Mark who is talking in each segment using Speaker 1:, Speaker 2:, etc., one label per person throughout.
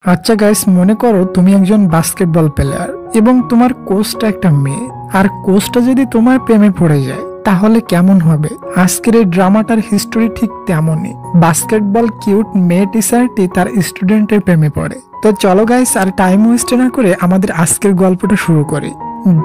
Speaker 1: আচ্ছা গাইস, মনে করো তুমি একজন বাস্কেটবল প্লেয়ার এবং তোমার কোচটা একটা মেয়ে, আর কোচটা যদি তোমার প্রেমে পড়ে যায় তাহলে কেমন হবে? আজকের এই ড্রামাটার হিস্টোরি ঠিক তেমনই। বাস্কেটবল কিউট মেয়ে টিচারটি তার স্টুডেন্টের প্রেমে পড়ে। তো চলো গাইস, আর টাইম ওয়েস্ট না করে আমাদের আজকের গল্পটা শুরু করি।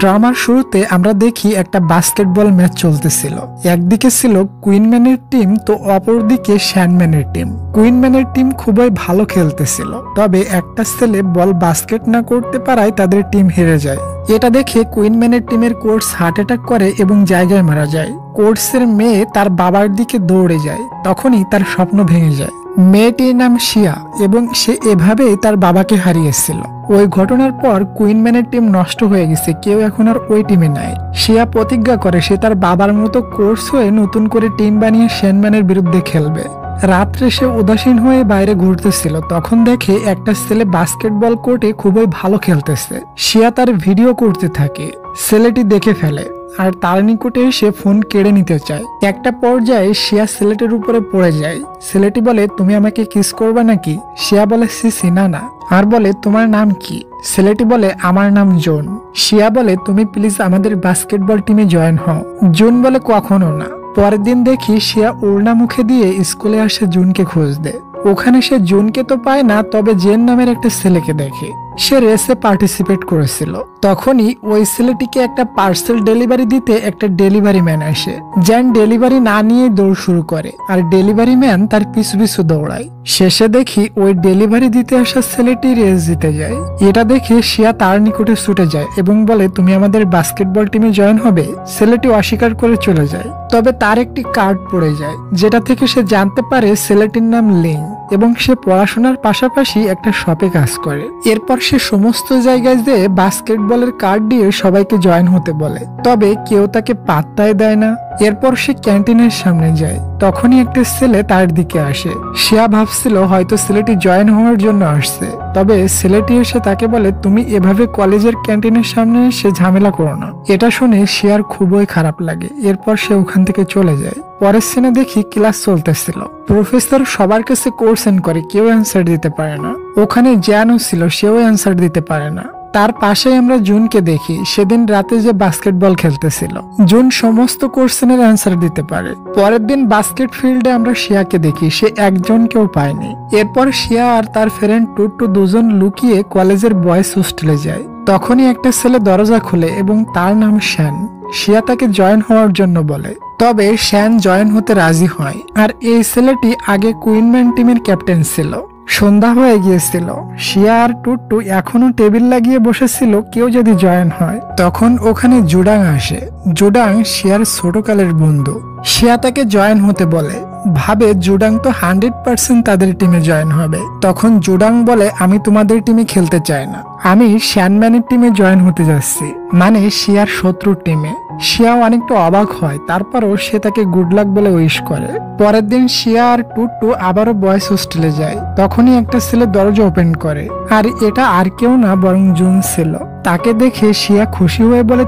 Speaker 1: ড্রামার শুরুতে আমরা দেখি একটা বাস্কেটবল ম্যাচ চলতেছিল। একদিকে ছিল কুইনম্যানের টিম, তো অপরদিকে শ্যানম্যানের টিম। কুইনম্যানের টিম খুবই ভালো খেলতেছিল, তবে একটা ছেলে বল বাস্কেট না করতে পারায় তাদের টিম হেরে যায়। এটা দেখে কুইনম্যানের টিমের কোচ হার্ট অ্যাটাক করে এবং জায়গায় মারা যায়। কোচের মেয়ে তার বাবার দিকে দৌড়ে যায়, তখনই তার স্বপ্ন ভেঙে যায়। মেয়েটির নাম শিয়া এবং সে এভাবেই তার বাবাকে হারিয়েছিল। ওই ঘটনার পর কুইনম্যানের টিম নষ্ট হয়ে গেছে, কেউ এখন আর ওই টিমে নাই। শিয়া প্রতিজ্ঞা করে সে তার বাবার মতো কোচ হয়ে নতুন করে টিম বানিয়ে শ্যানম্যানের বিরুদ্ধে খেলবে। রাত্রে সে উদাসীন হয়ে বাইরে ঘুরতেছিল, তখন দেখে একটা ছেলে বাস্কেটবল কোর্টে খুবই ভালো খেলতেছে। শিয়া তার ভিডিও করতে থাকে। ছেলেটি দেখে ফেলে আর তার নিকটে সে ফোন কেড়ে নিতে চায়। একটা পর্যায়ে শিয়া ছেলেটির উপরে পড়ে যায়। ছেলেটি বলে, তুমি আমাকে কিস করবে নাকি? শিয়া বলে, সিসি না না। আর বলে, তোমার নাম কি? ছেলেটি বলে, আমার নাম জোন। শিয়া বলে, তুমি প্লিজ আমাদের বাস্কেটবল টিমে জয়েন হও। জোন বলে, কখনো না। পরের দিন দেখি শিয়া ওড়না মুখে দিয়ে স্কুলে আসে জুনকে খোঁজ দেয়। ওখানে সে জুনকে তো পায় না, তবে জেন নামের একটা ছেলেকে দেখে। সে রেসে পার্টিসিপেট করেছিল। তখনই ওই ছেলেটিকে একটা পার্সেল ডেলিভারি দিতে একটা ডেলিভারি ম্যান আসে। জেন ডেলিভারি না নিয়ে দৌড় শুরু করে, আর ডেলিভারি ম্যান তার পিছু পিছু দৌড়ায়। শেষে দেখি ওই ডেলিভারি দিতে আসা ছেলেটি রেস জিতে যায়। এটা দেখে শিয়া তার নিকটে ছুটে যায় এবং বলে, তুমি আমাদের বাস্কেটবল টিমে জয়েন হবে? ছেলেটি অস্বীকার করে চলে যায়। তবে তার একটি কার্ড পড়ে যায়, যেটা থেকে সে জানতে পারে ছেলেটির নাম লিং এবং সে পড়াশোনার পাশাপাশি একটা শপে কাজ করে। এরপর সে সমস্ত জায়গায় যেয়ে বাস্কেটবলের কার্ড দিয়ে সবাইকে জয়েন হতে বলে, তবে কেউ তাকে পাত্তাই দেয় না। এরপর সে ক্যান্টিনের সামনে যায়, তখনই একটা ছেলে তার দিকে আসে। শিয়া ভাবছিল হয়তো ছেলেটি জয়েন হওয়ার জন্য আসছে, তবে ছেলেটি এসে তাকে বলে, তুমি এভাবে কলেজের ক্যান্টিনের সামনে এসে ঝামেলা করো না। এটা শুনে শিয়ার খুবই খারাপ লাগে। এরপর সে ওখান থেকে চলে যায়। পরের সিনে দেখি ক্লাস চলতেছিল। প্রফেসর সবার কাছে কোশ্চেন করে, কেউ অ্যান্সার দিতে পারে না। ওখানে জ্যানও ছিল, সেও অ্যান্সার দিতে পারে না। তার পাশে আমরা জুনকে দেখি। সেদিন রাতে যে বাস্কেটবল খেলতেছিল, জুন সমস্ত কোশ্চেনের অ্যান্সার দিতে পারে। পরের দিন বাস্কেট ফিল্ডে আমরা শিয়াকে দেখি, সে একজনকেও পায়নি। এরপর শিয়া আর তার ফ্রেন্ড টুট্টু দুজন লুকিয়ে কলেজের বয়েজ হোস্টেলে যায়। তখনই একটা ছেলে দরজা খুলে এবং তার নাম শ্যান। শিয়া তাকে জয়েন হওয়ার জন্য বলে, তবে শ্যান জয়েন হতে রাজি হয়। আর এই ছেলেটি আগে কুইনম্যান টিমের ক্যাপ্টেন ছিল। সন্ধ্যা হয়ে গিয়েছিল। শিয়া আর টুট্টু এখনো টেবিল লাগিয়ে বসেছিল, কেউ যদি জয়েন হয়। তখন ওখানে জুডাং আসে। জুডাং শিয়ার ছোটকালের বন্ধু। শিয়া তাকে জয়েন হতে বলে, ভাবে জুডাং তো 100% তাদের টিমে জয়েন হবে। তখন জুডাং বলে, আমি তোমাদের টিমে খেলতে চাই না, আমি শ্যানম্যানের টিমে জয়েন হতে যাচ্ছি, মানে শিয়ার শত্রুর টিমে। শিয়াও অনেকটা অবাক হয়, তারপরও সে তাকে গুড লাক বলে উইশ করে। পরের দিন শিয়া আর টুট্টু আবারও বয়েজ হোস্টেলে যায়। তখনই একটা ছেলে দরজা ওপেন করে, আর এটা আর কেউ না বরং জুন ছিল। তাকে দেখে শিয়া খুশি হয়ে বলে,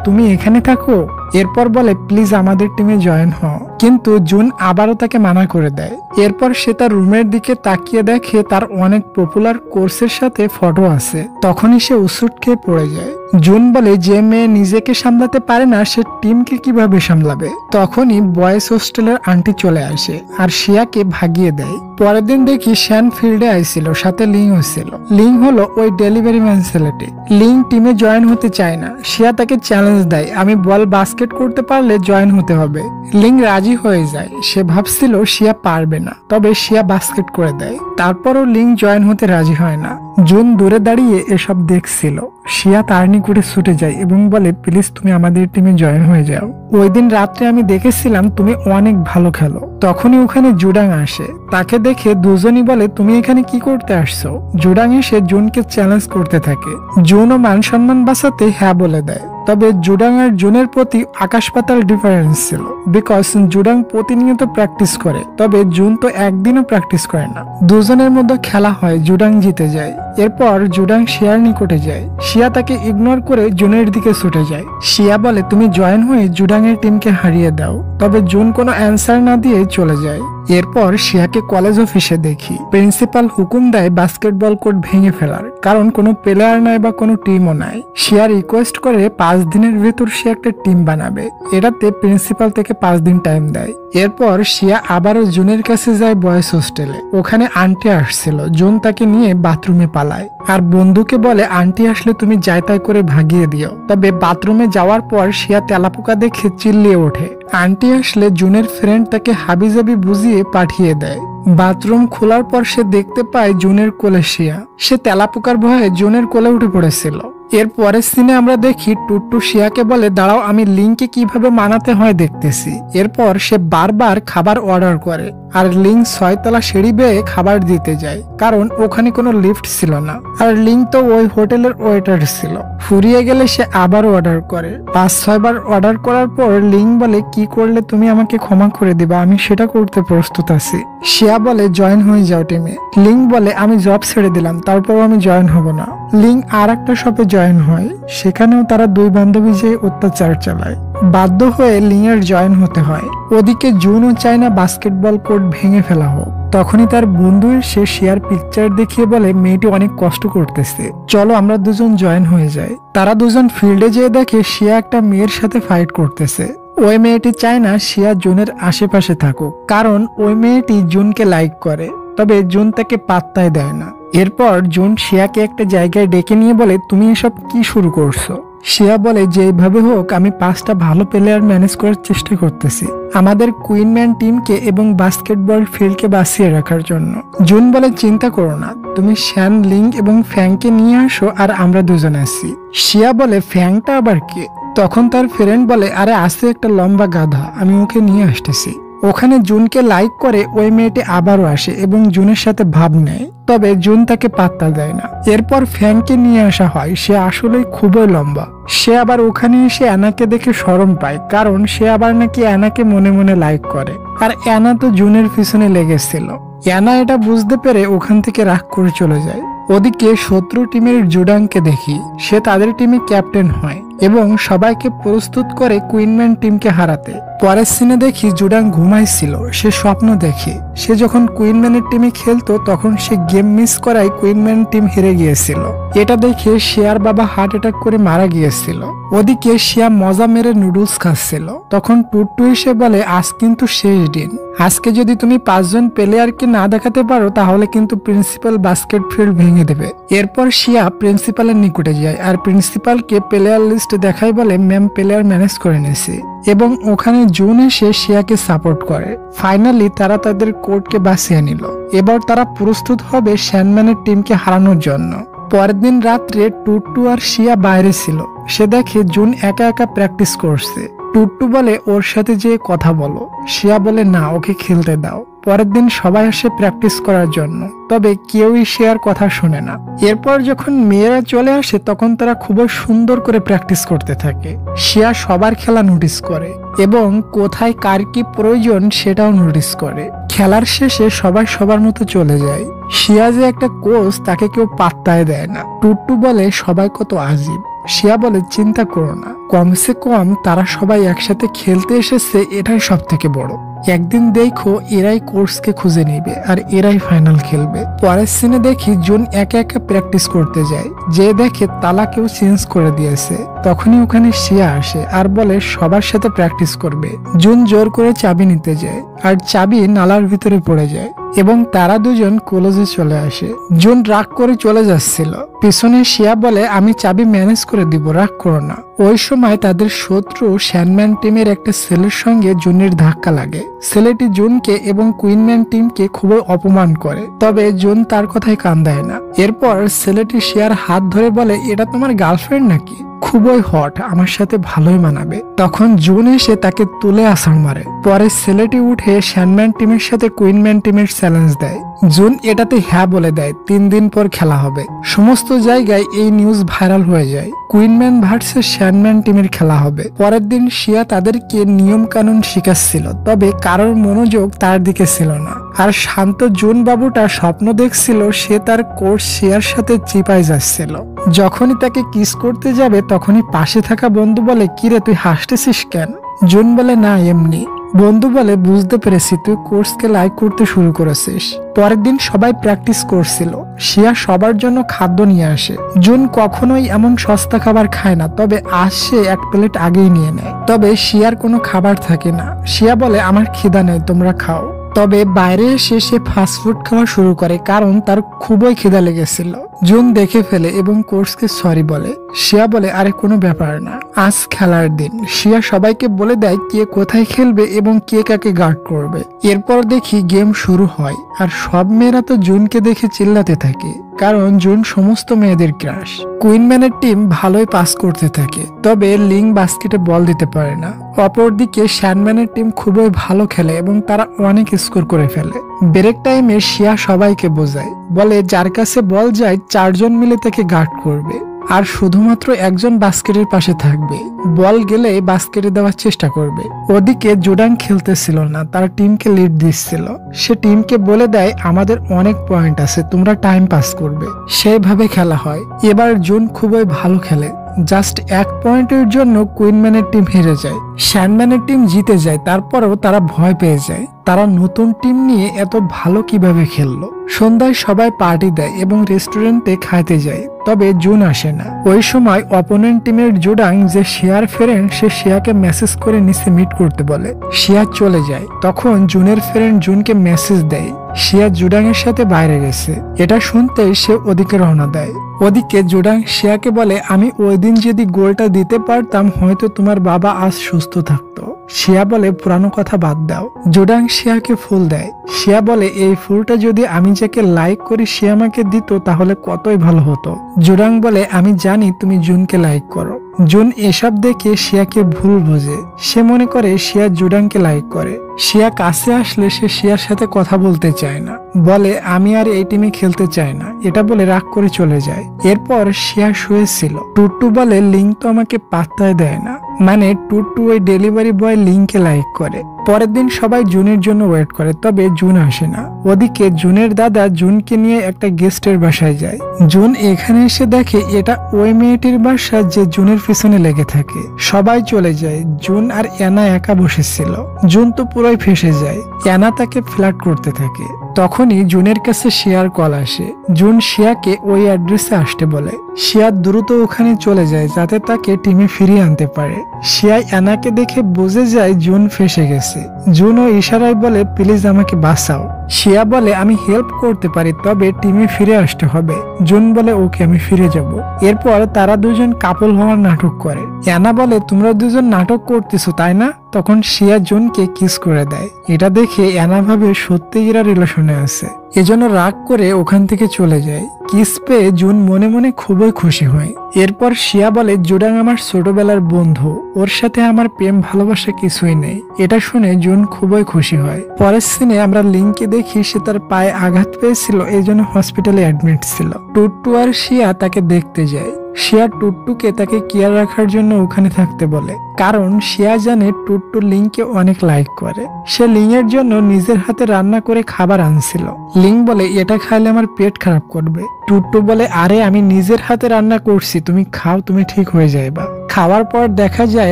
Speaker 1: তুমি এখানে থাকো? এরপর বলে, প্লিজ আমাদের টিমে জয়েন হও। কিন্তু জুন আবারও তাকে মানা করে দেয়। এরপর সে তার রুমের দিকে তাকিয়ে দেখে তার অনেক পপুলার কোর্সের সাথে ফটো আছে। তখনই সে উসুট খেয়ে পড়ে যায়। জুন বলে, যে মেয়ে নিজেকে সামলাতে পারে না সে টিমকে কিভাবে সামলাবে? তখনই বয়েজ হোস্টেলের আন্টি চলে আসে আর শিয়াকে ভাগিয়ে দেয়। পরের দিন দেখি শ্যান ফিল্ডে আইছিল, সাথে লিংও ছিল। লিং হলো ওই ডেলিভারি ম্যান ছেলেটি। লিং টিমে জয়েন হতে চায় না। শিয়া তাকে চ্যালেঞ্জ দেয়, আমি বল বাস্কেট করতে পারলে জয়েন হতে হবে। লিং রাজি হয়ে যায়। সে ভাবছিল শিয়া পারবে না, তবে শিয়া বাস্কেট করে দেয়। তারপরও লিং জয়েন হতে রাজি হয় না। জুন দূরে দাঁড়িয়ে এসব দেখছিল। শিয়া তার নিকটে ছুটে যায় এবং বলে, প্লিজ তুমি আমাদের টিমে জয়েন হয়ে যাও। ওই দিন রাত্রে আমি দেখেছিলাম তুমি অনেক ভালো খেলো। তখনই ওখানে জুডাং আসে। তাকে দেখে দুজনই বলে, তুমি এখানে কি করতে আসছো? জুডাং এসে জুনকে চ্যালেঞ্জ করতে থাকে। জুনও মান সম্মান বাঁচাতে হ্যাঁ বলে দেয়। তবে জুডাং আর জুনের প্রতি আকাশ পাতাল ডিফারেন্স ছিল, বিকজ জুডাং প্রতিনিয়ত প্র্যাকটিস করে, তবে জুন তো একদিনও প্র্যাকটিস করে না। দুজনের মধ্যে খেলা হয়, জুডাং জিতে যায়। এরপর জুডাং শিয়ার নিকটে যায়। শিয়া তাকে ইগনোর করে জুনের দিকে ছুটে যায়। শিয়া বলে, তুমি জয়েন হয়ে জুডাং এর টিমকে হারিয়ে দাও। তবে জুন কোনো অ্যান্সার না দিয়ে চলে যায়। এরপর শিয়াকে কলেজ অফিসে দেখি। প্রিন্সিপাল হুকুম দেয় বাস্কেটবল কোর্ট ভেঙে ফেলার, কারণ কোনো প্লেয়ার নাই বা কোনো টিমও নাই। শিয়া রিকোয়েস্ট করে 5 দিনের ভেতর সে একটা টিম বানাবে। এটাতে প্রিন্সিপাল থেকে 5 দিন টাইম দেয়। এরপর শিয়া আবারও জুনের কাছে যায় বয়েজ হোস্টেলে। ওখানে আন্টি আসছিল, জুন তাকে নিয়ে বাথরুমে পালায় আর বন্ধুকে বলে আন্টি আসলে তুমি যাই তাই করে ভাগিয়ে দিও। তবে বাথরুমে যাওয়ার পর শিয়া তেলাপোকা দেখে চিল্লিয়ে ওঠে। আন্টি আসলে জুনের ফ্রেন্ড তাকে হাবিজাবি বুঝিয়ে পাঠিয়ে দেয়। বাথরুম খোলার পর সে দেখতে পায় জুনের কোলে শিয়া। সে তেলাপোকার ভয়ে জুনের কোলে উঠে পড়েছিল। এর পরের সিনে আমরা দেখি টুট্টু শিয়াকে বলে দাঁড়াও, আমি লিংকে কিভাবে মানাতে হয় দেখতেছি। এরপর সে বারবার খাবার অর্ডার করে আর লিং 6 তলা সিঁড়ি বেয়ে খাবার দিতে যায়, কারণ ওখানে কোনো লিফট ছিল না। আর লিং তো ওই হোটেলের ওয়েটার ছিল। ফুরিয়ে গেলে সে আবার অর্ডার করে। 5-6 বার অর্ডার করার পর লিং বলে কি করলে তুমি আমাকে ক্ষমা করে দিবা, আমি সেটা করতে প্রস্তুত আছি। শিয়া বলে জয়েন হয়ে যাও টিমে। লিং বলে আমি জব ছেড়ে দিলাম, তারপর আমি জয়েন হব না। লিং আর একটা শপে জয়েন হয়। সেখানেও তারা 2 বান্ধবী যে অত্যাচার চালায়। বাধ্য হয়ে লিং এর জয়েন হতে হয়। ওদিকে জুনও চায় না বাস্কেটবল কোর্ট ভেঙে ফেলা হোক। তখনই তার বন্ধু এসে শিয়ার পিকচার দেখিয়ে বলে মেয়েটি অনেক কষ্ট করতেছে, চলো আমরা দুজন জয়েন হয়ে যাই। তারা দুজন ফিল্ডে যেয়ে দেখে শিয়া একটা মেয়ের সাথে ফাইট করতেছে। ওই মেয়েটি চায় না শিয়া জুনের আশেপাশে থাকুক, কারণ ওই মেয়েটি জুনকে লাইক করে। তবে জুন তাকে পাত্তাই দেয় না। এরপর জুন শিয়াকে একটা জায়গায় ডেকে নিয়ে বলে তুমি এসব কি শুরু করছো। শিয়া বলে যেভাবে হোক আমি 5টা ভালো প্লেয়ার ম্যানেজ করার চেষ্টা করতেছি আমাদের কুইনম্যান টিমকে এবং বাস্কেটবল ফিল্ডকে বাঁচিয়ে রাখার জন্য। জুন বলে চিন্তা করো না, তুমি শ্যান, লিং এবং ফ্যাংকে নিয়ে আসো আর আমরা দুজন আছি। শিয়া বলে ফ্যাংটা আবার কে? তখন তার ফ্রেন্ড বলে আরে আছে একটা লম্বা গাধা, আমি ওকে নিয়ে আসতেছি। ওখানে জুনকে লাইক করে ওই মেয়েটি আবারও আসে এবং জুনের সাথে ভাব নেয়। তবে জুন তাকে পাত্তা দেয় না। এরপর ফ্যাংকে নিয়ে আসা হয়। সে আসলেই খুবই লম্বা। সে আবার ওখানে এসে অ্যানাকে দেখে শরম পায়, কারণ সে আবার নাকি অ্যানাকে মনে মনে লাইক করে। আর অ্যানা তো জুনের পিছনে লেগেছিল। অ্যানা এটা বুঝতে পেরে ওখান থেকে রাগ করে চলে যায়। ওদিকে শত্রু টিমের জুডাংকে দেখি। সে তাদের টিমে ক্যাপ্টেন হয় এবং সবাইকে প্রস্তুত করে কুইনম্যান টিমকে হারাতে। পরের সিনে দেখি জুডাং ঘুমাইছিল। সে স্বপ্ন দেখে সে যখন কুইনম্যানের টিমে খেলতো তখন সে গেম মিস করায় কুইনম্যান টিম হেরে গিয়েছিল। এটা দেখে শিয়ার বাবা হার্ট অ্যাটাক করে মারা গিয়েছিল। ওদিকে শিয়া মজা মেরে নুডলস খাচ্ছিল। তখন টুট্টু এসে বলে আজ কিন্তু শেষ দিন, আজকে যদি তুমি 5 জন প্লেয়ারকে না দেখাতে পারো তাহলে কিন্তু প্রিন্সিপাল বাস্কেট ফিল্ড ভেঙে দেবে। এরপর শিয়া প্রিন্সিপালের নিকটে যায় আর প্রিন্সিপালকে প্লেয়ার লিস্ট দেখাই বলে ম্যাম প্লেয়ার ম্যানেজ করে নিয়েছে। এবং ওখানে জুন এসে শিয়াকে সাপোর্ট করে। ফাইনালি তারা তাদের কোর্টকে বাঁচিয়ে নিল। এবার তারা প্রস্তুত হবে শ্যানম্যানের টিমকে হারানোর জন্য। পরের দিন রাত্রে টুট্টু আর শিয়া বাইরে ছিল। সে দেখে জুন একা একা প্র্যাকটিস করছে। টুট্টু বলে ওর সাথে যে কথা বলো। শিয়া বলে না, ওকে খেলতে দাও। পরের দিন সবাই আসে প্র্যাকটিস করার জন্য, তবে কেউই শিয়ার কথা শোনে না। এরপর যখন মেয়েরা চলে আসে তখন তারা খুবই সুন্দর করে প্র্যাকটিস করতে থাকে। শিয়া সবার খেলা নোটিস করে এবং কোথায় কার কি প্রয়োজন সেটাও নোটিস করে। খেলার শেষে সবাই সবার মতো চলে যায়। শিয়া যে একটা কোচ তাকে কেউ পাত্তায় দেয় না। টুট্টু বলে সবাই কত আজীব। শিয়া বলে চিন্তা করো না, কমসে কম তারা সবাই একসাথে খেলতে এসেছে, এটাই সব থেকে বড়। একদিন দেখো এরাই কোর্সকে খুঁজে নিবে আর এরাই ফাইনাল খেলবে। পরের সিনে দেখি জুন একা একা প্র্যাকটিস করতে যায়। যে দেখে তালা কেউ চেঞ্জ করে দিয়েছে। তখনই ওখানে শিয়া আসে আর বলে সবার সাথে প্র্যাকটিস করবে। জুন জোর করে চাবি নিতে যায় আর চাবি নালার ভিতরে পড়ে যায় এবং তারা দুজন কলেজে চলে আসে। জুন রাগ করে চলে যাচ্ছিল। পিছনে শিয়া বলে আমি চাবি ম্যানেজ করে দিব, রাগ করো না। ওই সময় তাদের শত্রু শ্যানম্যান টিমের একটা ছেলের সঙ্গে জুনের ধাক্কা লাগে। ছেলেটি জুনকে এবং কুইনম্যান টিমকে খুবই অপমান করে, তবে জুন তার কথায় কান দেয় না। এরপর ছেলেটি শিয়ার হাত ধরে বলে এটা তোমার গার্লফ্রেন্ড নাকি? খুবই হট, আমার সাথে ভালোই মানাবে। তখন জুন এসে তাকে তুলে আছাড় মারে। পরে ছেলেটি উঠে শ্যানম্যান টিমের সাথে কুইনম্যান টিমের চ্যালেঞ্জ দেয়। জুন এটাতে হ্যাঁ বলে দেয়। 3 দিন পর খেলা হবে। সমস্ত জায়গায় এই নিউজ ভাইরাল হয়ে যায়। কুইনম্যান ভার্সেস শ্যানম্যান টিমের খেলা হবে। পরের দিন শিয়া তাদেরকে নিয়ম কানুন শিখাচ্ছিল, তবে কারোর মনোযোগ তার দিকে ছিল না। আর শান্ত জুন বাবুটা স্বপ্ন দেখছিল সে তার কোচ শিয়ার সাথে চিপায় যাচ্ছিল। যখনই তাকে কিস করতে যাবে তখনই পাশে থাকা বন্ধু বলে কিরে তুই হাসতেছিস কেন? জুন বলে না এমনি। বন্ধু বলে বুঝতে পেরেছি তুই কোর্সকে লাইক করতে শুরু করেছিস। পরের দিন সবাই প্র্যাকটিস করছিল। শিয়া সবার জন্য খাদ্য নিয়ে আসে। জুন কখনোই এমন সস্তা খাবার খায় না, তবে আজ সে এক প্লেট আগেই নিয়ে নেয়। তবে শিয়ার কোনো খাবার থাকে না। শিয়া বলে আমার খিদা নেই, তোমরা খাও। তবে বাইরে এসে সে ফাস্টফুড খাওয়া শুরু করে, কারণ তার খুবই খিদা লেগেছিল। জুন দেখে ফেলে এবং কোর্সকে সরি বলে। শিয়া বলে আরে কোনো ব্যাপার না, আজ খেলার দিন। শিয়া সবাইকে বলে দেয় কে কোথায় খেলবে এবং কে কাকে গার্ড করবে। এরপর দেখি গেম শুরু হয়, আর সব মেয়েরা তো জুনকে দেখে চিল্লাতে থাকে, কারণ জুন সমস্ত মেয়েদের ক্রাশ। কুইনম্যানের টিম ভালোই পাস করতে থাকে, তবে লিং বাস্কেটে বল দিতে পারে না। অপরদিকে শ্যানম্যানের টিম খুবই ভালো খেলে এবং তারা অনেক স্কোর করে ফেলে। ব্রেক টাইমে শিয়া সবাইকে বোঝায়, বলে যার কাছে বল যায় 4 জন মিলে তাকে গার্ড করবে, আর শুধুমাত্র একজন বাস্কেটের পাশে থাকবে। বল গেলে বাস্কেটে দেওয়ার চেষ্টা করবে। ওদিকে জুডাং খেলতেছিল না, তার টিমকে লিড দিচ্ছিল। সে টিমকে বলে দেয় আমাদের অনেক পয়েন্ট আছে, তোমরা টাইম পাস করবে। সেইভাবে খেলা হয়। এবার জুন খুবই ভালো খেলে। জাস্ট 1 পয়েন্টের জন্য কুইনম্যানের টিম হেরে যায়। শ্যানম্যানের টিম জিতে যায়, তারপরেও তারা ভয় পেয়ে যায়। তারা নতুন টিম নিয়ে এত ভালো কিভাবে খেললো। সন্ধ্যায় সবাই পার্টি দেয় এবং রেস্টুরেন্টে খাইতে যায়, তবে জুন আসে না। ওই সময় অপোনেন্ট টিমের জুডাং যে শিয়ার ফ্রেন্ড, সে শিয়াকে মেসেজ করে নিচে মিট করতে বলে। শিয়া চলে যায়। তখন জুনের ফ্রেন্ড জুনকে মেসেজ দেয় শিয়া জুডাং এর সাথে বাইরে গেছে। এটা শুনতেই সে ওদিকে রওনা দেয়। ওদিকে জুডাং শিয়াকে বলে আমি ওই দিন যদি গোলটা দিতে পারতাম হয়তো তোমার বাবা আজ সুস্থ থাকতো। শিয়া বলে পুরানো কথা বাদ দাও। জুডাং শিয়াকে ফুল দেয়। শিয়া বলে এই ফুলটা যদি আমি যাকে লাইক করি সে আমাকে দিত তাহলে কতই ভালো হতো। জুডাং বলে আমি জানি তুমি জুনকে লাইক করো। জুন এসব দেখে শিয়াকে ভুল বোঝে। সে মনে করে শিয়া জুডাংকে লাইক করে। শিয়া কাছে আসলে সে শিয়ার সাথে কথা বলতে চায় না, বলে আমি আর এই টিমে খেলতে চাই না। এটা বলে রাগ করে চলে যায়। এরপর শিয়া শুয়েছিল। টুট্টু বলে লিং তো আমাকে পাত্তাই দেয় না, মানে টুট্টু ওই ডেলিভারি বয় লিংকে লাইক করে। পরের দিন সবাই জুনের জন্য ওয়েট করে, তবে জুন আসে না। ওদিকে জুনের দাদা জুনকে নিয়ে একটা গেস্টের বাসায় যায়। জুন এখানে এসে দেখে এটা ওই মেয়েটির বাসা যে জুনের পিছনে লেগে থাকে। সবাই চলে যায়। জুন আর অ্যানা একা বসেছিল। জুন তো পুরোই ফেসে যায়। অ্যানা তাকে ফ্লার্ট করতে থাকে। তখনই জুনের কাছে শিয়ার কল আসে। জুন শিয়াকে ওই অ্যাড্রেসে আসতে বলে। শিয়া দ্রুত ওখানে চলে যায় যাতে তাকে টিমে ফিরিয়ে আনতে পারে। শিয়া অ্যানাকে দেখে বুঝে যায় জুন ফেসে গেছে। জুন ও ইশারায় বলে প্লিজ আমাকে বাঁচাও। শিয়া বলে আমি হেল্প করতে পারি, তবে টিমে ফিরে আসতে হবে। জুন বলে ওকে আমি ফিরে যাব। এরপর তারা দুজন কাপল হওয়ার নাটক করে। অ্যানা বলে তোমরা দুজন নাটক করতেছো তাই না? তখন শিয়া জুনকে কিস করে দেয়। এটা দেখে অ্যানা ভাবে সত্যি এরা রিলেশনে আছে, এজন্য রাগ করে ওখান থেকে চলে যায়। কিস পেয়ে জুন মনে মনে খুবই খুশি হয়। এরপর শিয়া বলে জুডাং আমার ছোটবেলার বন্ধু, ওর সাথে আমার প্রেম ভালোবাসা কিছুই নেই। এটা শুনে জুন খুবই খুশি হয়। পরের সিনে আমরা লিংকে দেখি সে তার পায়ে আঘাত পেয়েছিল, এই জন্য হসপিটালে অ্যাডমিট ছিল। টুট্টু আর শিয়া তাকে দেখতে যায়। শিয়া টুট্টুকে তাকে কেয়ার রাখার জন্য ওখানে থাকতে বলে, কারণ শিয়া জানে টুট্টু লিংকে অনেক লাইক করে। সে লিংয়ের জন্য নিজের হাতে রান্না করে খাবার আনছিল। লিং বলে এটা খাইলে আমার পেট খারাপ করবে। টুট্টু বলে আরে আমি নিজের হাতে রান্না করছি, তুমি খাও, তুমি ঠিক হয়ে যাইবা। খাওয়ার পর দেখা যায়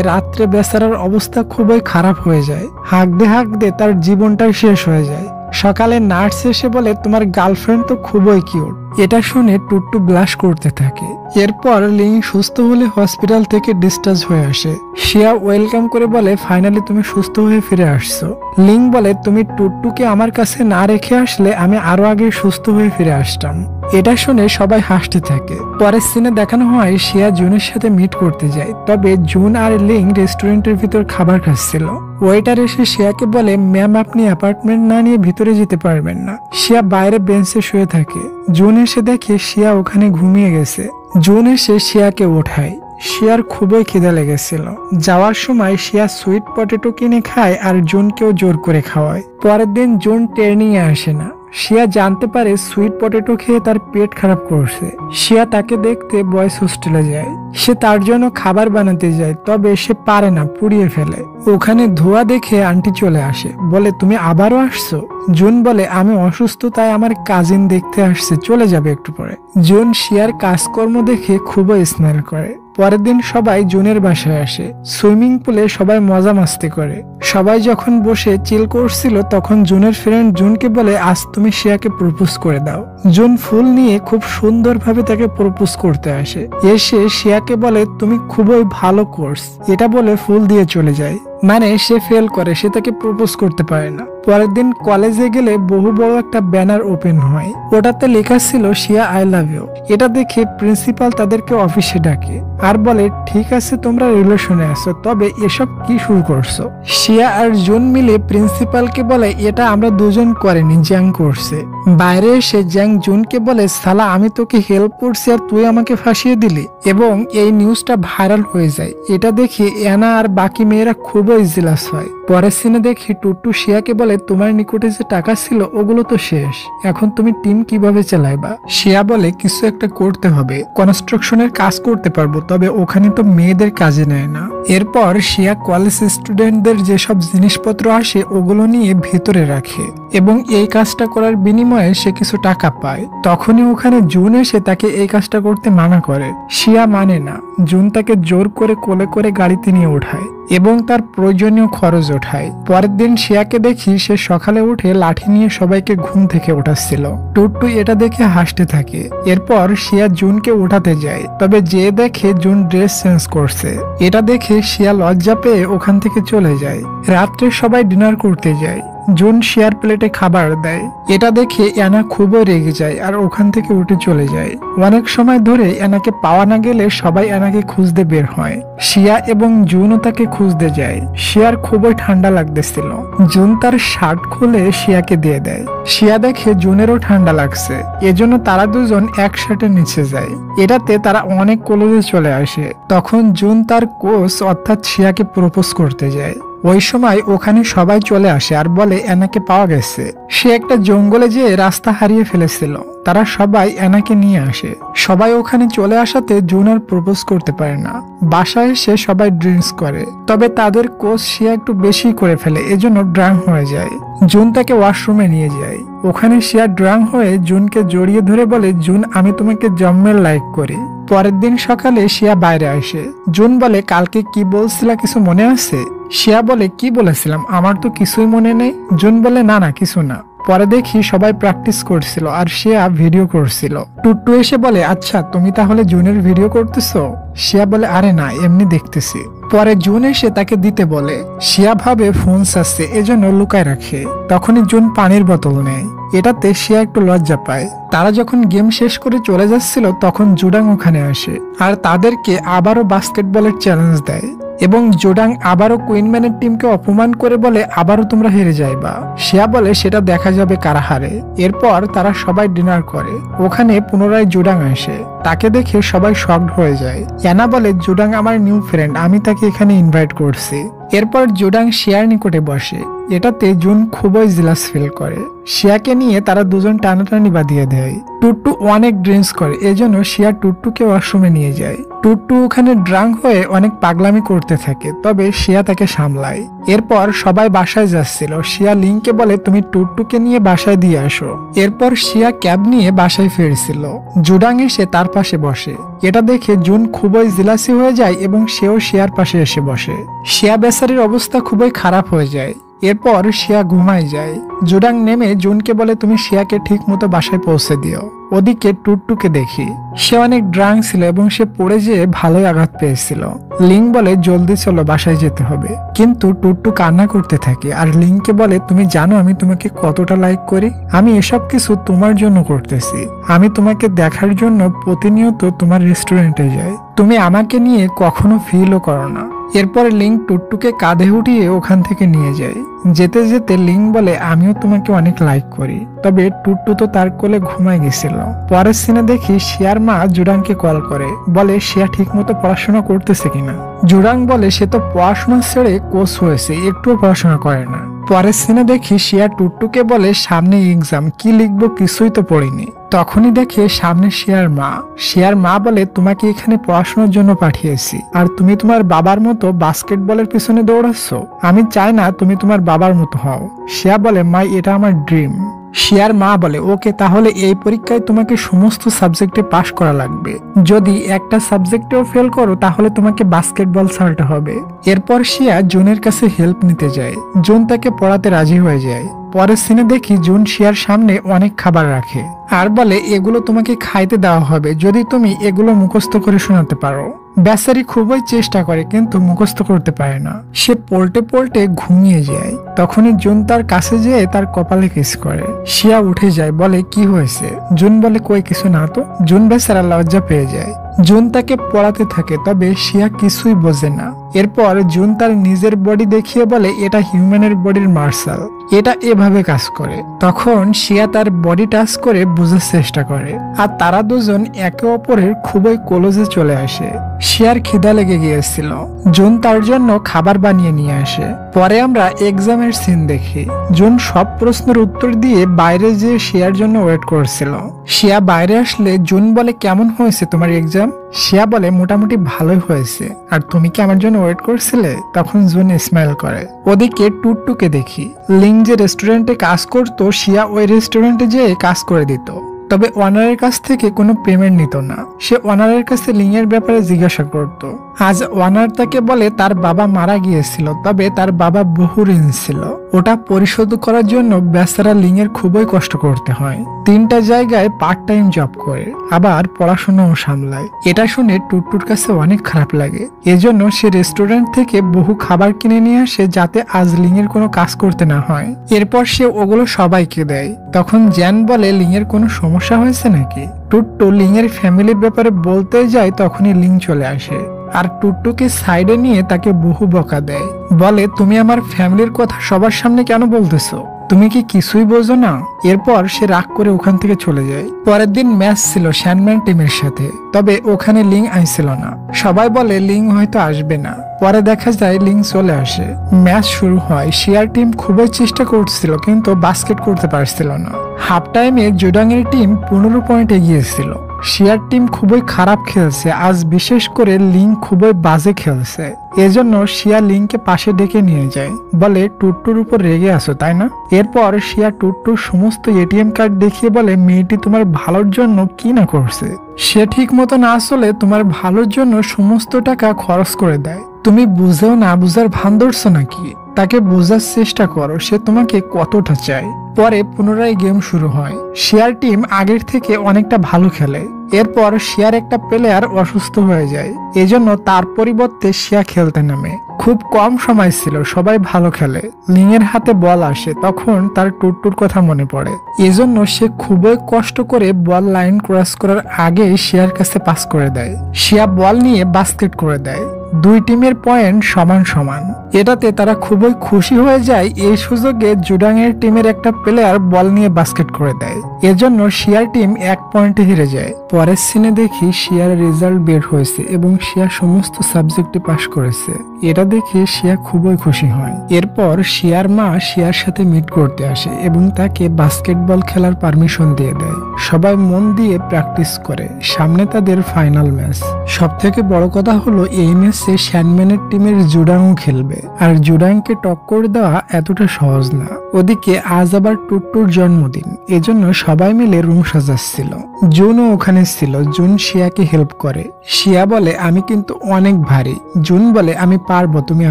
Speaker 1: রাত্রে বেচারার অবস্থা খুবই খারাপ হয়ে যায়। হাঁকতে হাঁকতে তার জীবনটাই শেষ হয়ে যায়। সকালে নার্স এসে বলে তোমার গার্লফ্রেন্ড তো খুবই কিউট। এটা শুনে টুট্টু ব্লাশ করতে থাকে। এরপর লিং সুস্থ হলে হসপিটাল থেকে ডিসচার্জ হয়ে আসে। শিয়া ওয়েলকাম করে বলে ফাইনালি তুমি সুস্থ হয়ে ফিরে আসছো। লিং বলে তুমি টুট্টুকে আমার কাছে না রেখে আসলে আমি আরো আগে সুস্থ হয়ে ফিরে আসতাম। এটা শুনে সবাই হাসতে থাকে। পরের সিনে দেখানো হয় শিয়া জুনের সাথে মিট করতে যায়, তবে জুন আর লিং রেস্টুরেন্টের ভিতর খাবার খাচ্ছিল। ওয়েটার এসে শিয়াকে বলে ম্যাম আপনি অ্যাপার্টমেন্ট না নিয়ে ভিতরে যেতে পারবেন না। শিয়া বাইরে বেঞ্চে শুয়ে থাকে। জুন এসে দেখে শিয়া ওখানে ঘুমিয়ে গেছে। জুন এসে শিয়াকে ওঠায়। শিয়ার খুবই খিদা লেগেছিল। যাওয়ার সময় শিয়া সুইট পটেটো কিনে খায় আর জুনকেও জোর করে খাওয়ায়। পরের দিন জুন ট্রেনিং এ আসে না। শিয়া জানতে পারে সুইট পটেটো খেয়ে তার পেট খারাপ করছে। শিয়া তাকে দেখতে বয়েজ হোস্টেলে যায়। সে তার জন্য খাবার বানাতে যায়, তবে সে পারে না, পুড়িয়ে ফেলে। ওখানে ধোঁয়া দেখে আন্টি চলে আসে, বলে তুমি আবারও আসছো? জুন বলে আমি অসুস্থ, তাই আমার কাজিন দেখতে আসছে, চলে যাবে একটু পরে। জুন শিয়ার কাজকর্ম দেখে খুবই স্মাইল করে। পরের দিন সবাই জুনের বাসায় আসে। সুইমিং পুলে সবাই মজা মাস্তি করে। সবাই যখন বসে চিল করছিল তখন জুনের ফ্রেন্ড জুনকে বলে আজ তুমি শিয়াকে প্রপোজ করে দাও। জুন ফুল নিয়ে খুব সুন্দরভাবে তাকে প্রপোজ করতে আসে। এসে শিয়াকে বলে তুমি খুবই ভালো কোর্স, এটা বলে ফুল দিয়ে চলে যায়। মানে সে ফেল করে, সে তাকে প্রপোজ করতে পারে না। পরের দিন কলেজে গেলে বহু বড় একটা ব্যানার ওপেন হয়, ওটাতে লেখা ছিল শিয়া আই লাভ ইউ। এটা দেখে প্রিন্সিপাল তাদেরকে অফিসে ডাকে আর বলে ঠিক আছে তোমরা রিলেশনে আছো, তবে এসব কি শুরু করছো। শিয়া আর জুন মিলে প্রিন্সিপালকে বলে এটা আমরা দুজন করেনি, জ্যাং করছে। বাইরে এসে জ্যাং জুনকে বলে সালা আমি তোকে হেল্প করছি আর তুই আমাকে ফাঁসিয়ে দিলি, এবং এই নিউজটা ভাইরাল হয়ে যায়। এটা দেখে অ্যানা আর বাকি মেয়েরা খুবই জেলাস হয়। পরের সিনে দেখি টুট্টু শিয়াকে বলে তোমার নিকটে যে টাকা ছিল ওগুলো তো শেষ, এখন তুমি টিম কিভাবে চালাইবা। শিয়া বলে কিছু একটা করতে হবে, কনস্ট্রাকশনের কাজ করতে পারবো, তবে ওখানে তো মেয়েদের কাজে নেয় না। এরপর শিয়া কলেজ স্টুডেন্টদের যেসব জিনিসপত্র আসে ওগুলো নিয়ে ভেতরে রাখে এবং এই কাজটা করার বিনিময়ে সে কিছু টাকা পায়। তখনই ওখানে জুন এসে তাকে এই কাজটা করতে মানা করে। শিয়া মানে না, জুন তাকে জোর করে কোলে করে গাড়িতে নিয়ে ওঠায় এবং তার প্রয়োজনীয় খরচ ওঠায়। পরের দিন শিয়াকে দেখি সে সকালে উঠে লাঠি নিয়ে সবাইকে ঘুম থেকে ওঠাচ্ছিল। টুট্টু এটা দেখে হাসতে থাকে। এরপর শিয়া জুনকে উঠাতে যায়, তবে যে দেখে জুন ড্রেস চেঞ্জ করছে। এটা দেখে শিয়া লজ্জা পেয়ে ওখান থেকে চলে যায়। রাত্রে সবাই ডিনার করতে যায়। জুন শিয়ার প্লেটে খাবার দেয়। এটা দেখে অ্যানা খুবই রেগে যায় আর ওখান থেকে উঠে চলে যায়। অনেক সময় ধরে অ্যানাকে পাওয়া না গেলে সবাই অ্যানাকে খুঁজতে বের হয়। শিয়া এবং জুনও তাকে খুঁজতে যায়। শিয়ার খুবই ঠান্ডা লাগতেছিল। জুন তার শার্ট খুলে শিয়াকে দিয়ে দেয়। শিয়া দেখে জুনেরও ঠান্ডা লাগছে, এজন্য তারা দুজন একসাথে নিচে যায়। এটাতে তারা অনেক কলেজে চলে আসে। তখন জুন তার কোচ অর্থাৎ শিয়াকে প্রপোজ করতে যায়। ওই সময় ওখানে সবাই চলে আসে আর বলে অ্যানাকে পাওয়া গেছে। সে একটা জঙ্গলে যেয়ে রাস্তা হারিয়ে ফেলেছিল। তারা সবাই অ্যানাকে নিয়ে আসে। সবাই ওখানে চলে আসাতে জুন আর প্রপোজ করতে পারে না। বাসায় এসে সবাই ড্রিঙ্কস করে, তবে তাদের কোচ শিয়া একটু বেশি করে ফেলে, এজন্য ড্রাং হয়ে যায়। জুন তাকে ওয়াশরুমে নিয়ে যায়। ওখানে শিয়া ড্রাং হয়ে জুনকে জড়িয়ে ধরে বলে জুন আমি তোমাকে জন্মের লাইক করি। পরের দিন সকালে শিয়া বাইরে আসে। জুন বলে কালকে কি বলছিলা, কিছু মনে আছে? শিয়া বলে কি বলেছিলাম, আমার তো কিছুই মনে নেই। জুন বলে না না কিছু না। পরে দেখি সবাই প্র্যাকটিস করছিল আর শিয়া ভিডিও করছিল। টুট্টু এসে বলে আচ্ছা তুমি তাহলে জুনের ভিডিও করতেছো? শিয়া বলে আরে না, এমনি দেখতেছি। পরে জুন এসে তাকে দিতে বলে। শিয়া ভাবে ফোন আসছে, এজন্য লুকায় রাখে। তখনই জুন পানির বোতল নেয়। এটাতে শিয়া একটু লজ্জা পায়। তারা যখন গেম শেষ করে চলে যাচ্ছিল তখন জুডাং ওখানে আসে আর তাদেরকে আবারও বাস্কেটবলের চ্যালেঞ্জ দেয় এবং জুডাং আবারও কুইনম্যানের টিমকে অপমান করে বলে আবারও তোমরা হেরে যাইবা। শিয়া বলে সেটা দেখা যাবে কারা হারে। এরপর তারা সবাই ডিনার করে। ওখানে পুনরায় জুডাং আসে। তাকে দেখে সবাই শকড হয়ে যায়। অ্যানা বলে জুডাং আমার নিউ ফ্রেন্ড, আমি তাকে এখানে ইনভাইট করছি। এরপর জুডাং শিয়ার নিকটে বসে। এটাতে জুন খুবই জেলাস ফিল করে। শিয়াকে নিয়ে তারা দুজন টানাটানি বাঁধিয়ে দেয়। টুট্টু অনেক ড্রিঙ্কস করে, এজন্য শিয়া টুট্টুকে ওয়াশরুমে নিয়ে যায়। টুট্টু ওখানে ড্রাঙ্ক হয়ে অনেক পাগলামি করতে থাকে, তবে শিয়া তাকে সামলায়। এরপর সবাই বাসায় যাচ্ছিল। শিয়া লিংকে বলে তুমি টুট্টুকে নিয়ে বাসায় দিয়ে আসো। এরপর শিয়া ক্যাব নিয়ে বাসায় ফিরছিল। জুডাং এসে তার পাশে বসে। এটা দেখে জুন খুবই জেলাসি হয়ে যায় এবং সেও শিয়ার পাশে এসে বসে। শিয়া বেচারির অবস্থা খুবই খারাপ হয়ে যায়। এরপর শিয়া ঘুমায় যায়। জুডাং নেমে জুনকে বলে তুমি শিয়াকে ঠিক মতো বাসায় পৌঁছে দিও। ওদিকে টুট্টুকে দেখি সে অনেক ড্রাং ছিল এবং সে পড়ে যেয়ে ভালোই আঘাত পেয়েছিল। লিং বলে জলদি চলো বাসায় যেতে হবে, কিন্তু টুট্টু কান্না করতে থাকে আর লিংকে বলে তুমি জানো আমি তোমাকে কতটা লাইক করি, আমি এসব কিছু তোমার জন্য করতেছি। আমি তোমাকে দেখার জন্য প্রতিনিয়ত তোমার রেস্টুরেন্টে যাই, তুমি আমাকে নিয়ে কখনো ফিলও করো না। এরপরে লিং টুট্টুকে কাঁধে উঠিয়ে ওখান থেকে নিয়ে যায়। যেতে যেতে লিং বলে আমিও তোমাকে অনেক লাইক করি, তবে টুট্টু তো তার কোলে ঘুমায় গেছিল। পরের সিনে দেখি শিয়ার মা জুডাংকে কল করে, বলে শিয়া ঠিক মতো পড়াশোনা করতেছে কিনা। জুডাং বলে সে তো পড়াশোনা ছেড়ে কোচ হয়েছে, একটুও পড়াশোনা করে না। পরের সিনে দেখি শিয়া টুট্টুকে বলে সামনে এক্সাম, কি লিখবো কিছুই তো পড়িনি। তখনই দেখে সামনে শিয়ার মা। শিয়ার মা বলে, তোমাকে এখানে পড়াশোনার জন্য পাঠিয়েছি, আর তুমি তোমার বাবার মতো বাস্কেটবলের পিছনে দৌড়াচ্ছ। আমি চাই না তুমি তোমার বাবার মতো হও। শিয়া বলে, মা, এটা আমার ড্রিম। শিয়ার মা বলে, ওকে, তাহলে এই পরীক্ষায় তোমাকে সমস্ত সাবজেক্টে পাশ করা লাগবে। যদি একটা সাবজেক্টেও ফেল করো তাহলে তোমাকে বাস্কেটবল ছাড়তে হবে। এরপর শিয়া জুনের কাছে হেল্প নিতে যায়। জুন তাকে পড়াতে রাজি হয়ে যায়। পরের সিনে দেখি জুন শিয়ার সামনে অনেক খাবার রাখে আর বলে, এগুলো তোমাকে খাইতে দেওয়া হবে যদি তুমি এগুলো মুখস্থ করে শোনাতে পারো। বেচারি খুবই চেষ্টা করে কিন্তু মুখস্থ করতে পারে না। সে পল্টে পল্টে ঘুমিয়ে যায়। তখনই জুন তার কাছে যেয়ে তার কপালে কিস করে। শিয়া উঠে যায়, বলে, কি হয়েছে? জুন বলে, কই কিছু না তো। জুন বেচারা লজ্জা পেয়ে যায়। জুন তাকে পড়াতে থাকে, তবে শিয়া কিছুই বোঝে না। এরপর জুন তার নিজের বডি দেখিয়ে বলে, এটা হিউম্যানের বডির মার্শাল, এটা এভাবে কাজ করে। তখন শিয়া তার বডি টাচ করে বোঝার চেষ্টা করে, আর তারা দুজন একে অপরের খুবই ক্লোজে চলে আসে। শিয়ার খিদা লেগে গিয়েছিল। জুন তার জন্য খাবার বানিয়ে নিয়ে আসে। পরে আমরা এক্সামের সিন দেখি। জুন সব প্রশ্নের উত্তর দিয়ে বাইরে যেয়ে শিয়ার জন্য ওয়েট করছিল। শিয়া বাইরে আসলে জুন বলে, কেমন হয়েছে তোমার এক্সাম? শিয়া বলে, মোটামুটি ভালোই হয়েছে। আর তুমি কি আমার জন্য ওয়েট করছিলে? তখন জুন স্মাইল করে। ওদিকে টুটটুকে দেখি। লিং যে রেস্টুরেন্টে কাজ করতো, শিয়া ওই রেস্টুরেন্টে যেয়ে কাজ করে দিত, তবে ওনারের কাছ থেকে কোনো পেমেন্ট নিত না। সে ওনারের কাছে লিং এর ব্যাপারে জিজ্ঞাসা করত। আজ ওনার তাকে বলে তার বাবা মারা গিয়েছিল, তবে তার বাবা বহু ঋণ ছিল, ওটা পরিশোধ করার জন্য বেচারা লিং এর খুবই কষ্ট করতে হয়। 3টা জায়গায় পার্ট টাইম জব করে, আবার পড়াশোনাও সামলায়। এটা শুনে টুটটুর কাছে অনেক খারাপ লাগে। এজন্য সে রেস্টুরেন্ট থেকে বহু খাবার কিনে নিয়ে আসে যাতে আজ লিং এর কোনো কাজ করতে না হয়। এরপর সে ওগুলো সবাইকে দেয়। তখন জ্যান বলে, লিং এর কোনো সমস্যা হয়েছে নাকি? টুট্টু লিং এর ফ্যামিলির ব্যাপারে বলতে যায়, তখনই লিং চলে আসে আর টুট্টুকে সাইডে নিয়ে তাকে বহু বকা দেয়। বলে, তুমি আমার ফ্যামিলির কথা সবার সামনে কেন বলতেছো? তুমি কি কিছুই বোঝো না? এরপর সে রাগ করে ওখান থেকে চলে যায়। পরের দিন ম্যাচ ছিল স্যান্ডম্যান টিমের সাথে, তবে ওখানে লিং আইছিল না। সবাই বলে লিং হয়তো আসবে না। পরে দেখা যায় লিং চলে আসে। ম্যাচ শুরু হয়। শিয়ার টিম খুবই চেষ্টা করছিল কিন্তু বাস্কেট করতে পারছিল না। হাফ টাইমে জুডাং এর টিম 15 পয়েন্ট এগিয়েছিল। শিয়ার টিম খুবই খারাপ খেলছে আজ, বিশেষ করে লিং খুবই বাজে খেলছে। এজন্য শিয়া লিংকে পাশে ডেকে নিয়ে যায়। বলে, টুট্টুর উপর রেগে আছো তাই না? এরপর শিয়া টুট্টুর সমস্ত এটিএম কার্ড দেখিয়ে বলে, মেয়েটি তোমার ভালোর জন্য কি না করছে। সে ঠিক মতো না আসলে তোমার ভালোর জন্য সমস্ত টাকা খরচ করে দেয়। তুমি বুঝেও না বুঝার ভান ধরছো নাকি? তাকে বোঝার চেষ্টা করো সে তোমাকে কতটা চায়। পরে পুনরায় গেম শুরু হয়। শিয়ার টিম আগের থেকে অনেকটা ভালো খেলে। এরপর শিয়ার একটা প্লেয়ার অসুস্থ হয়ে যায়, এজন্য তার পরিবর্তে শিয়া খেলতে নামে। খুব কম সময় ছিল, সবাই ভালো খেলে। লিং এর হাতে বল আসে, তখন তার টুট্টুর কথা মনে পড়ে। এজন্য সে খুবই কষ্ট করে বল লাইন ক্রস করার আগে শিয়ার কাছে পাস করে দেয়। শিয়া বল নিয়ে বাস্কেট করে দেয়। দুই টিমের পয়েন্ট সমান সমান। এটাতে তারা খুবই খুশি হয়ে যায়। এই সুযোগে জুডাং এর টিমের একটা প্লেয়ার বল নিয়ে বাস্কেট করে দেয়। এজন্য শিয়ার টিম 1 পয়েন্টে হেরে যায়। পরের সিনে দেখি শিয়ার রেজাল্ট বের হয়েছে এবং শিয়া সমস্ত সাবজেক্টে পাশ করেছে। এটা দেখে শিয়া খুবই খুশি হয়। এরপর শিয়ার মা শিয়ার সাথে মিট করতে আসে এবং তাকে বাস্কেটবল খেলার পারমিশন দিয়ে দেয়। সবাই মন দিয়ে প্র্যাকটিস করে। সামনে তাদের ফাইনাল ম্যাচ। সব থেকে বড় কথা হলো এই ম্যাচে স্যান্ডম্যানের টিমের জুডাংও খেলবে, আর জুডাংকে টক্কর দেওয়া এতটা সহজ না। ওদিকে আজ আবার টুট্টুর জন্মদিন, এজন্য সবাই মিলে রুম সাজাচ্ছিল। জুনও ওখানে ছিল। জুন শিয়াকে হেল্প করে। শিয়া বলে, আমি কিন্তু অনেক ভারী। জুন বলে, আমি পারবো, তুমি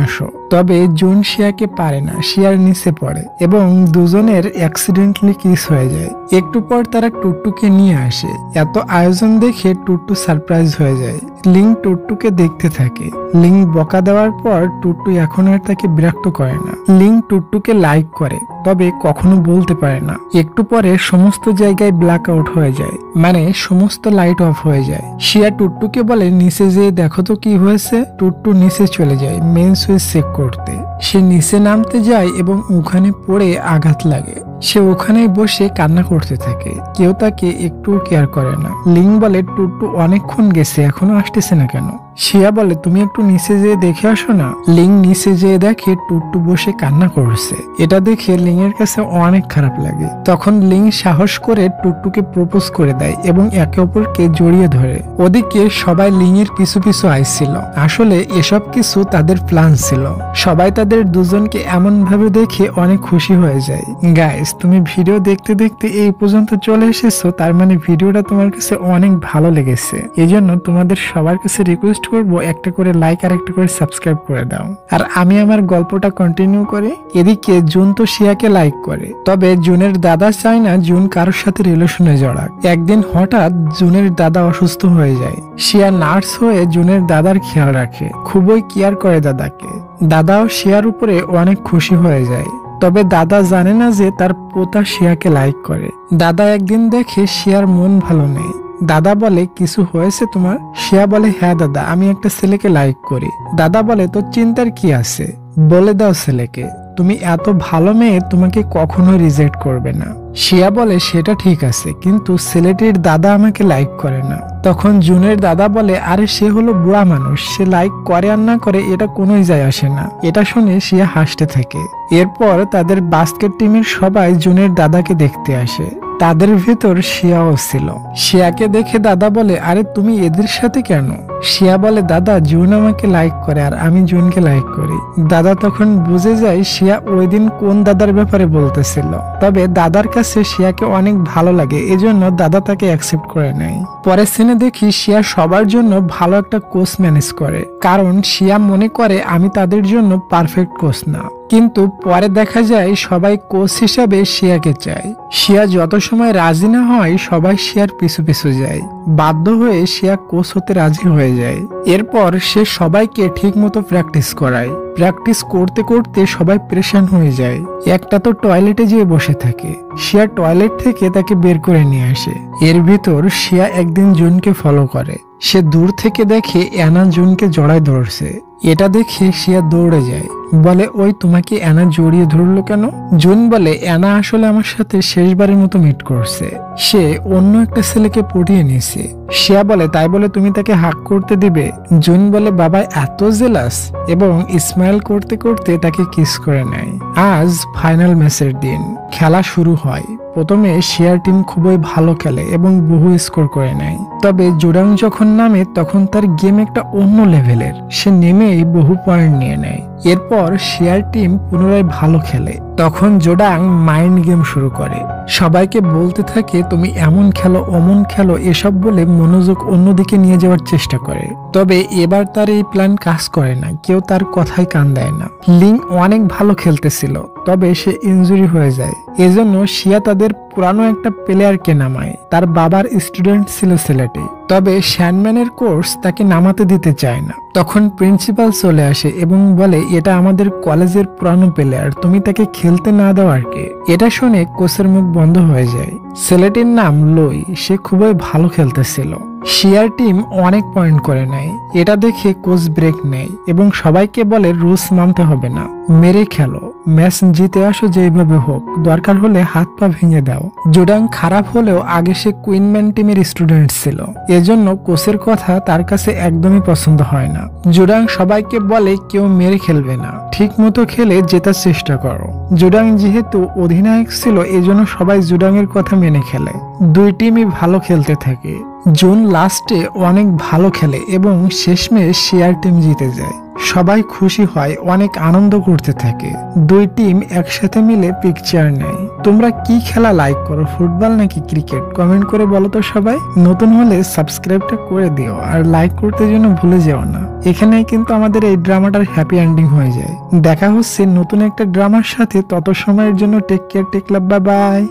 Speaker 1: আসো। তবে জুন শিয়াকে পারে না, শিয়ার নিচে পড়ে এবং দুজনের অ্যাক্সিডেন্টলি কিস হয়ে যায়। একটু পর তারা টুট্টুকে নিয়ে আসে। এত আয়োজন দেখে টুট্টু সারপ্রাইজ হয়ে যায়। লিং টুট্টুকে দেখতে থাকে। লিং বকা দেওয়ার পর টুট্টু এখন আর তাকে বিরক্ত করে না। লিং টুট্টুকে লাইক করে, তবে কখনো বলতে পারে না। একটু পরে সমস্ত জায়গায় ব্ল্যাক আউট হয়ে যায়, মানে সমস্ত লাইট অফ হয়ে যায়। শিয়া টুট্টুকে বলে, নিচে যেয়ে দেখো তো কি হয়েছে। টুট্টু নিচে চলে যায় মেন সুইচ চেক করতে। সে নিচে নামতে যায় এবং ওখানে পড়ে আঘাত লাগে। সে ওখানেই বসে কান্না করতে থাকে। কেউ তাকে একটু কেয়ার করে না। লিং বলে, টুট্টু অনেকক্ষণ গেছে, এখনো আসতেছে না কেন? শিয়া বলে তুমি একটু নিচে যেয়ে দেখে আসো না। লিং নিচে যেয়ে দেখে টুট্টু বসে কান্না করছে। এটা দেখে লিং এর কাছে অনেক খারাপ লাগে। তখন লিং সাহস করে টুট্টুকে প্রপোজ করে দেয় এবং একে অপরকে জড়িয়ে ধরে। ওদিকে সবাই লিং এর পিছু পিছু আইছিল। আসলে এসব কিছু তাদের প্ল্যান ছিল। সবাই তাদের দুজনকে এমন ভাবে দেখে অনেক খুশি হয়ে যায়। গাইস, তুমি ভিডিও দেখতে দেখতে এই পর্যন্ত চলে এসেছো, তার মানে ভিডিওটা তোমার কাছে অনেক ভালো লেগেছে। এজন্য তোমাদের সবার কাছে রিকোয়েস্ট করব একটা করে লাইক আর একটা করে সাবস্ক্রাইব করে দাও। আর আমি আমার গল্পটা কন্টিনিউ করি। এদিকে জুন তো শিয়াকে লাইক করে, তবে জুনের দাদা চায় না জুন কারোর সাথে রিলেশনে জড়াক। একদিন হঠাৎ জুনের দাদা অসুস্থ হয়ে যায়। শিয়া নার্স হয়ে জুনের দাদার খেয়াল রাখে, খুবই কেয়ার করে দাদাকে। দাদাও শিয়ার উপরে অনেক খুশি হয়ে যায়। তবে দাদা জানে না যে তার পোতা শিয়াকে লাইক করে। দাদা একদিন দেখে শিয়ার মন ভালো নেই। দাদা বলে কিছু হয়েছে তোমার? শিয়া বলে হ্যাঁ দাদা, আমি একটা ছেলেকে লাইক করি। দাদা বলে তোর চিন্তার কি আছে, বলে দাও ছেলেকে। তুমি এত ভালো মেয়ে, তোমাকে কখনো রিজেক্ট করবে না। শিয়া বলে সেটা ঠিক আছে, কিন্তু ছেলেটির দাদা আমাকে লাইক করে না। তখন জুনের দাদা বলে আরে সে হলো বুড়া মানুষ, সে লাইক করে আর না করে এটা কোনোই যায় আসে না। এটা শুনে শিয়া হাসতে থাকে। এরপর তাদের বাস্কেট টিমের সবাই জুনের দাদাকে দেখতে আসে। তাদের ভেতর শিয়াও ছিল। শিয়াকে দেখে দাদা বলে আরে তুমি এদের সাথে কেন? শিয়া বলে দাদা জুন আমাকে লাইক করে আর আমি জুনকে লাইক করি। দাদা তখন বুঝে যায় শিয়া ওই দিন কোন দাদার ব্যাপারে বলতেছিল। তবে দাদার কাছে শিয়াকে অনেক ভালো লাগে, এজন্য দাদা তাকে অ্যাকসেপ্ট করে নেয়। পরের সিনে দেখি শিয়া সবার জন্য ভালো একটা কোচ ম্যানেজ করে, কারণ শিয়া মনে করে আমি তাদের জন্য পারফেক্ট কোচ না। কিন্তু পরে দেখা যায় সবাই কোচ হিসাবে শিয়াকে চায়। শিয়া যত সময় রাজি না হয় সবাই শিয়ার পিছু পিছু যায়। বাধ্য হয়ে শিয়া কোচ হতে রাজি হয়ে যায়। এরপর সে সবাইকে ঠিক মতো প্র্যাকটিস করায়। প্র্যাকটিস করতে করতে সবাই প্রেশান হয়ে যায়। একটা তো টয়লেটে যেয়ে বসে থাকে। শিয়া টয়লেট থেকে তাকে বের করে নিয়ে আসে। এর ভিতর শিয়া একদিন জুনকে ফলো করে। সে দূর থেকে দেখে অ্যানা জুনকে জড়ায় ধরছে। এটা দেখে শিয়া দৌড়ে যায়, বলে ওই তোমাকে অ্যানা জড়িয়ে ধরলো কেন? জুন বলে অ্যানা আসলে আমার সাথে শেষবারের মতো মিট করছে, সে অন্য একটা ছেলেকে পটিয়ে নিয়েছে। শিয়া বলে তাই বলে তুমি তাকে হাক করতে দিবে? জুন বলে বাবা এত জেলাস, এবং স্মাইল করতে করতে তাকে কিস করে নেয়। আজ ফাইনাল ম্যাচের দিন। খেলা শুরু হয়। প্রথমে শিয়ার টিম খুবই ভালো খেলে এবং বহু স্কোর করে নেয়। তবে জোডাং যখন নামে তখন তার গেম একটা অন্য লেভেলের। সে নেমেই বহু পয়েন্ট নিয়ে নেয়। এরপর শিয়ার টিম পুনরায় ভালো খেলে। তখন জোডাং মাইন্ড গেম শুরু করে। সবাইকে বলতে থাকে তুমি এমন খেলো অমন খেলো, এসব বলে মনোযোগ অন্যদিকে নিয়ে যাওয়ার চেষ্টা করে। তবে এবার তার এই প্ল্যান কাজ করে না, কেউ তার কথায় কান দেয় না। লিং অনেক ভালো খেলতেছিল, তবে সে ইনজুরি হয়ে যায়। এজন্য শিয়া তাদের পুরানো একটা প্লেয়ারকে নামায়। তার বাবার স্টুডেন্ট ছিল ছেলেটি, তবে শ্যানম্যানের কোর্স তাকে নামাতে দিতে চায় না। তখন প্রিন্সিপাল চলে আসে এবং বলে এটা আমাদের কলেজের পুরানো প্লেয়ার, তুমি তাকে খেলতে না দেওয়ার কে? এটা শুনে কোচের মুখ বন্ধ হয়ে যায়। ছেলেটির নাম লই, সে খুবই ভালো খেলতেছিল। শিয়ার টিম অনেক পয়েন্ট করে নেয়। এটা দেখে কোচ ব্রেক নেয় এবং সবাইকে বলে রুলস মানতে হবে না, মেরে খেলো, ম্যাচ জিতে আসো যেভাবে হোক, দরকার হলে হাত পা ভেঙে দাও। জোডাং খারাপ হলেও আগে সে কুইনম্যান টিমের স্টুডেন্ট ছিল, এজন্য কোচের কথা তার কাছে একদমই পছন্দ হয় না। জোডাং সবাইকে বলে কেউ মেরে খেলবে না, ঠিক মতো খেলে জেতার চেষ্টা করো। জোডাং যেহেতু অধিনায়ক ছিল, এজন্য সবাই জোডাং এর কথা মেনে খেলে। দুই টিমই ভালো খেলতে থাকে। জুন লাস্টে অনেক ভালো খেলে এবং শেষমেশ শিয়ার টিম জিতে যায়। সবাই খুশি হয়, অনেক আনন্দ করতে থাকে। দুই টিম একসাথে মিলে পিকচার নেয়। তোমরা কি খেলা লাইক করো, ফুটবল নাকি ক্রিকেট? কমেন্ট করে বলো তো সবাই। নতুন হলে সাবস্ক্রাইবটা করে দিও আর লাইক করতে যেন ভুলে যেও না। এখানেই কিন্তু আমাদের এই ড্রামাটার হ্যাপি এন্ডিং হয়ে যায়। দেখা হচ্ছে নতুন একটা ড্রামার সাথে। তত সময়ের জন্য টেক কেয়ার, টেক লাভ, বাই বাই।